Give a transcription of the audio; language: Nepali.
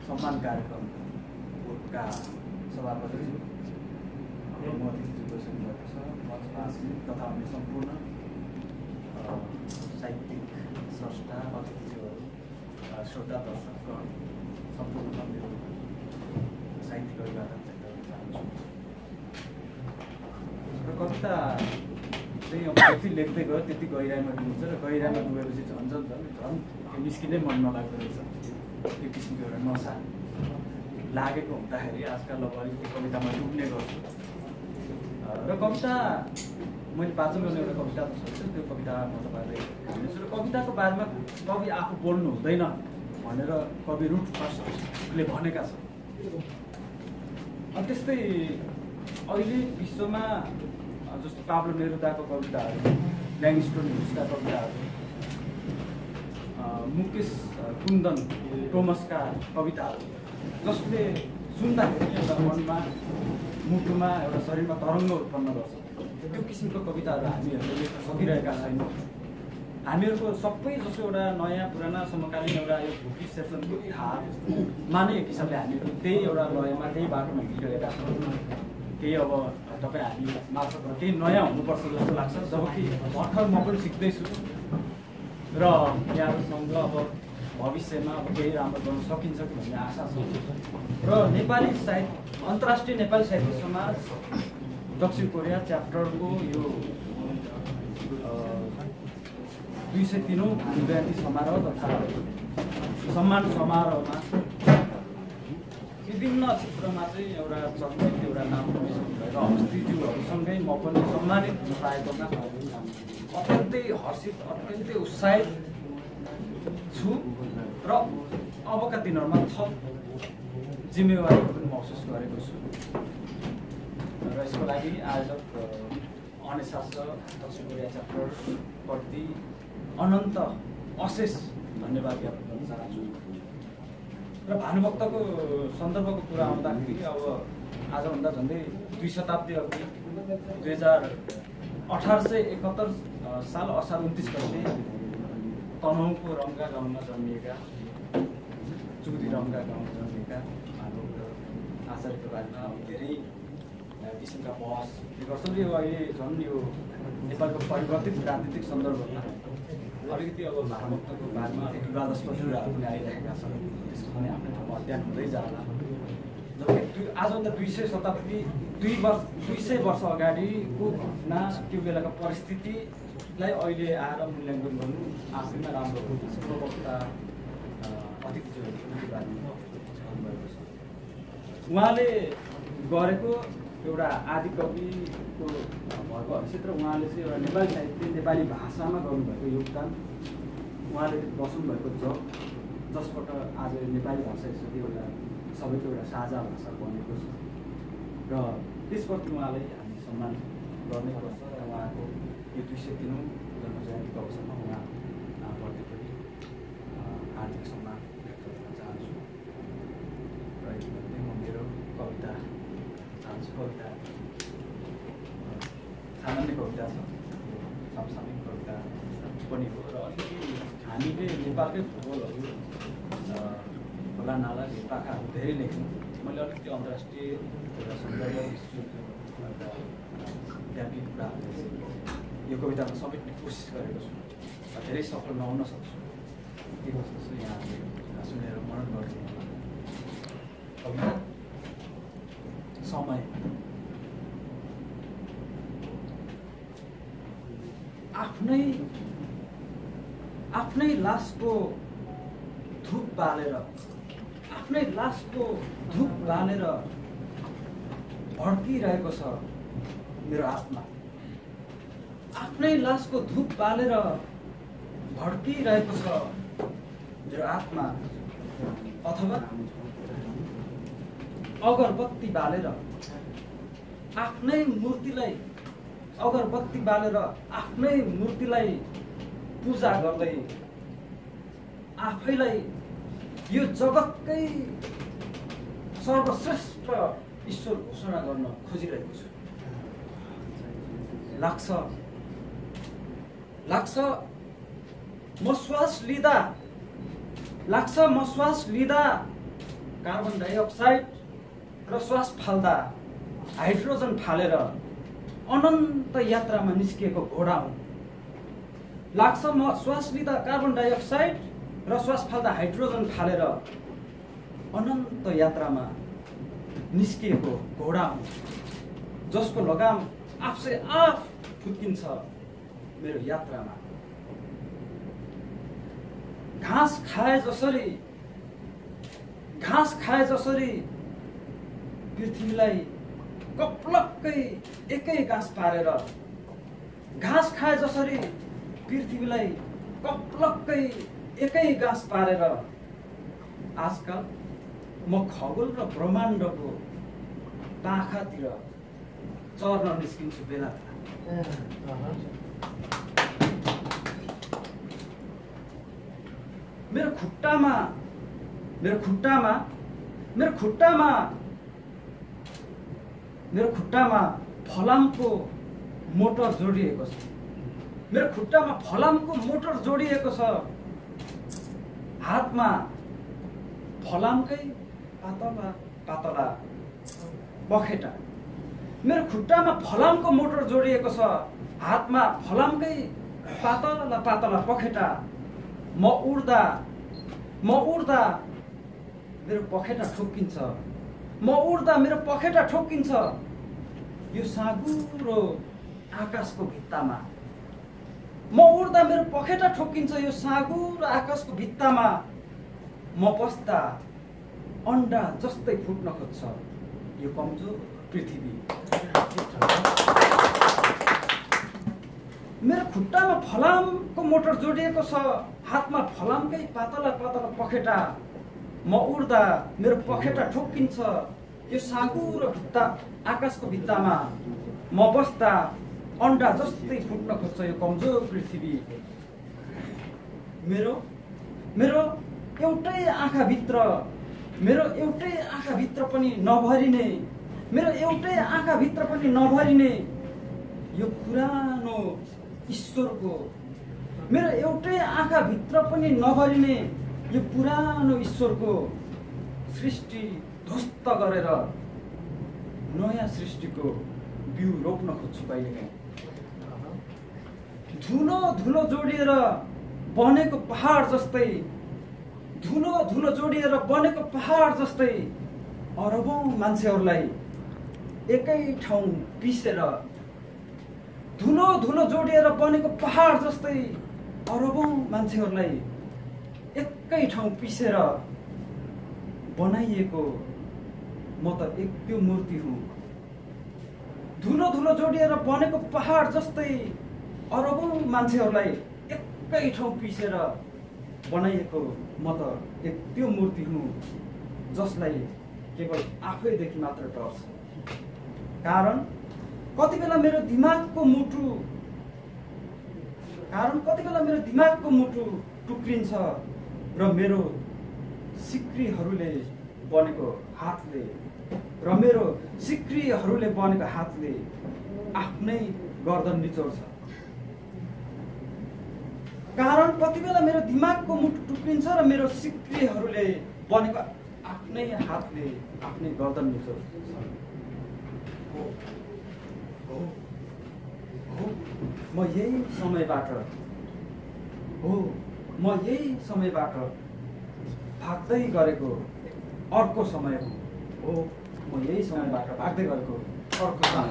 सम्मान कार्यक्रमका सभापति मोदीज्यूको सुन्नुभएको छ। मञ्चवासी तथा अन्य सम्पूर्ण साहित्यिक स्रष्टा अतिथिज्यूहरू, श्रोता दर्शकगण सम्पूर्णमा मेरो साहित्यिक अभिवादन दिन चाहन्छु। र कविता चाहिँ अब जति लेख्दै गयो त्यति गहिराइमा डुब्छ र गहिराइमा डुबेपछि झन् निस्किनै मन नलाग्दो रहेछ। त्यो किसिमको एउटा नसा लागेको हुँदाखेरि आजकल अब अलिकति कवितामा डुब्ने गर्छु। र कविता मैले वाचन गर्ने एउटा कविता त छ, त्यो कविता म तपाईँलाई भन्नेछु। र कविताको बारेमा कवि आफू बोल्नु हुँदैन भनेर कवि रुट फर्स्टले भनेका छन्। त्यस्तै अहिले विश्वमा जस्तो पाब्लो नेरुदाको कविताहरू, ल्याङस्टोन हुल्सका कविताहरू, मुकेश कुन्दन टोमसका कविताहरू, जसले सुन्दाखेरि एउटा मनमा मुटुमा एउटा शरीरमा तरङ्ग उत्पन्न गर्छ, त्यो किसिमको कविताहरू हामीहरूले लेख्न सकिरहेका छैनौँ। हामीहरूको सबै जसो एउटा नयाँ पुराना समकालीन एउटा यो भुकी सेसनको धारमा नै एक हिसाबले हामीहरू त्यही एउटा लयमा त्यही बाटोमा हिँडिरहेका छौँ। केही अब तपाईँ हामी मार्फत केही नयाँ हुनुपर्छ जस्तो लाग्छ, जबकि भर्खर म पनि सिक्दैछु र यहाँहरूसँग अब भविष्यमा अब केही राम्रो गर्न सकिन्छ कि भन्ने आशा छ। र नेपाली साहित्य, अन्तर्राष्ट्रिय नेपाली साहित्य समाज दक्षिण कोरिया च्याप्टरको यो 203औं जयन्ती समारोह तथा सम्मान समारोहमा विभिन्न क्षेत्रमा चाहिँ एउटा चर्चित एउटा नाम भएर अवस्थितज्यूहरूसँगै म पनि सम्मानित हुन पाएकोमा अत्यन्तै हर्षित, अत्यन्तै उत्साहित छु र अबका दिनहरूमा थप जिम्मेवारी पनि महसुस गरेको छु। र यसको लागि आयोजक अनेसास दक्षिण कोरिया च्याप्टरप्रति अनन्त अशेष धन्यवाद ज्ञापन गर्न चाहन्छु। र भानुभक्तको सन्दर्भको कुरा आउँदाखेरि अब आजभन्दा झन्डै 2 शताब्दी अघि 1871 साल असार 29 गते तनहुँको रङ्गा गाउँमा जन्मिएका, चुरी रङ्गा गाउँमा जन्मिएका भानुभक्त आचार्यको बारेमा धेरै किसिमका बहस गर्छन्। यो अहिले झन् यो नेपालको परिवर्तित राजनीतिक सन्दर्भमा अलिकति अब भानुभक्तको बारेमा विवादास्पद कुराहरू पनि आइरहेका छन्। त्यसको पनि आफ्नो ठाउँमा अध्ययन हुँदै जाला। जबकि आजभन्दा 200 वर्ष अगाडिको घटना, त्यो बेलाको परिस्थितिलाई अहिले आएर मूल्याङ्कन गर्नु आफैमा राम्रो हो। वक्ता अतिथिज्यूहरूको बारेमा भन्नुभएको छ। उहाँले गरेको एउटा आदिकविको भएको हैसियत र उहाँले चाहिँ एउटा नेपाली साहित्य, नेपाली भाषामा गर्नुभएको योगदान, उहाँले बस्नुभएको जग, जसबाट आज नेपाली भाषा यसरी एउटा सबैको एउटा साझा भाषा बनेको छ र त्यसप्रति उहाँलाई हामी सम्मान गर्नै पर्छ। र उहाँको यो 203औं जन्म जयन्तीको अवसरमा उहाँप्रति पनि हार्दिक सम्मान व्यक्त गर्न चाहन्छु। र यतिमध्ये म मेरो कविता कविता सामान्य कविता छ, समसामयिक कविता पनि हो। र अलिकति हामीले नेपालकै भूगोलहरू, खोला नाला पाखाहरू धेरै लेख्यौँ। मैले अलिकति अन्तर्राष्ट्रिय एउटा सन्दर्भ एउटा व्यापी कुराहरू यो कवितामा समेट्ने कोसिस गरेको छु। धेरै सफल नहुन सक्छु, के कस्तो छु यहाँहरूले सुनेर मनन गरिदिनु होला। कविता समय। आफ्नै लासको धुप बालेर, आफ्नै लासको धुप बालेर भड्किरहेको छ मेरो आत्मा। आफ्नै लासको धुप बालेर भड्किरहेको छ मेरो आत्मा। अथवा अगरबत्ती बालेर आफ्नै मूर्तिलाई, अगरबत्ती बालेर आफ्नै मूर्तिलाई पूजा गर्दै आफैलाई यो जगतकै सर्वश्रेष्ठ ईश्वर घोषणा गर्न खोजिरहेको छु। लाग्छ म श्वास लिँदा कार्बन डाइअक्साइड र श्वास फाल्दा हाइड्रोजन फालेर अनन्त यात्रामा निस्किएको घोडा हुँ। लाग्छ म श्वास लिँदा कार्बन डाइअक्साइड र श्वास फाल्दा हाइड्रोजन फालेर अनन्त यात्रामा निस्किएको घोडा हुँ, जसको लगाम आफै आफ फुत्किन्छ मेरो यात्रामा। घाँस खाए जसरी पृथ्वीलाई कप्लक्कै एकै घाँस पारेर, घाँस खाए जसरी पृथ्वीलाई कप्लक्कै एकै घाँस पारेर आजकल म खगोल र ब्रह्माण्डको पाखातिर चर्न निस्किन्छु बेला बेला। मेरो खुट्टामा फलामको मोटर जोडिएको छ। मेरो खुट्टामा फलामको मोटर जोडिएको छ। हातमा फलामकै पातला पातला पखेटा। मेरो खुट्टामा फलामको मोटर जोडिएको छ। हातमा फलामकै पातला पातला पखेटा। म उड्दा मेरो पखेटा ठोक्किन्छ। मेरो पखेटा ठोक्किन्छ यो साँगुरो आकाशको भित्तामा। म उड्दा मेरो पखेटा ठोक्किन्छ यो साँगुरो आकाशको भित्तामा। म बस्दा अन्डा जस्तै फुट्न खोज्छ यो कमजोर पृथ्वी। मेरो खुट्टामा फलामको मोटर जोडिएको छ। हातमा फलामकै पातला पातला पखेटा। म उड्दा मेरो पखेटा ठोक्किन्छ यो साँगुरो भित्ता आकाशको भित्तामा। म बस्दा अन्डा जस्तै फुट्न खोज्छ यो कमजोर पृथ्वी। मेरो एउटै आँखाभित्र पनि नभरिने यो पुरानो ईश्वरको, मेरो एउटै आँखाभित्र पनि नभरिने यो पुरानो ईश्वरको सृष्टि ध्वस्त गरेर नयाँ सृष्टिको बिउ रोप्न खोज्छु कहिलेकाहीँ। धुलो जोडिएर बनेको पहाड जस्तै अरबौं मान्छेहरूलाई एकै ठाउँ पिसेर, धुलो जोडिएर बनेको पहाड जस्तै अरबौं मान्छेहरूलाई एकै ठाउँ पिसेर बनाइएको म त एक त्यो मूर्ति हुँ। धुलो जोडिएर बनेको पहाड जस्तै अरबौं मान्छेहरूलाई एकै ठाउँ पिसेर बनाइएको म त एक त्यो मूर्ति हुँ जसलाई केवल आफैदेखि मात्र डर छ। कारण कति बेला मेरो दिमागको मुटु टुक्रिन्छ र मेरो सिक्रीहरूले बनेको हातले आफ्नै गर्दन निचोड्छ। कारण कति बेला मेरो दिमागको मुटु टुक्रिन्छ र मेरो सिक्रीहरूले बनेको आफ्नै हातले आफ्नै गर्दन निचोड्छ। म यही समयबाट भाग्दै गरेको अर्को समय हो। म यही समयबाट भाग्दै गरेको अर्को समय।